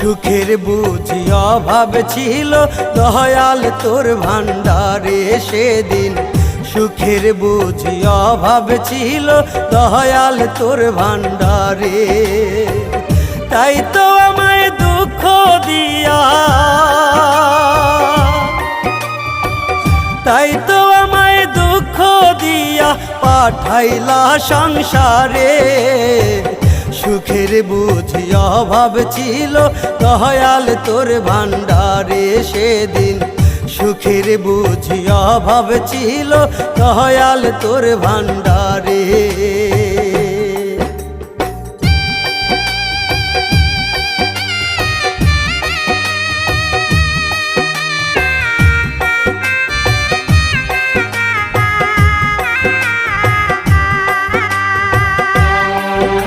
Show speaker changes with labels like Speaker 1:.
Speaker 1: সুখের বুঝি অভাব ছিল দয়াল তোর ভান্ডারে সেদিন। সুখের বুঝি অভাব ছিল দয়াল তোর ভান্ডারে। তাই তো আমায় দুঃখ দিয়া, তাই তো আমায় দুঃখ দিয়া পাঠাইলা সংসারে। সুখের বুঝি অভাব ছিল দয়াল তোর ভান্ডারে সেদিন। সুখের বুঝি অভাব ছিল দয়াল তোর ভান্ডারে।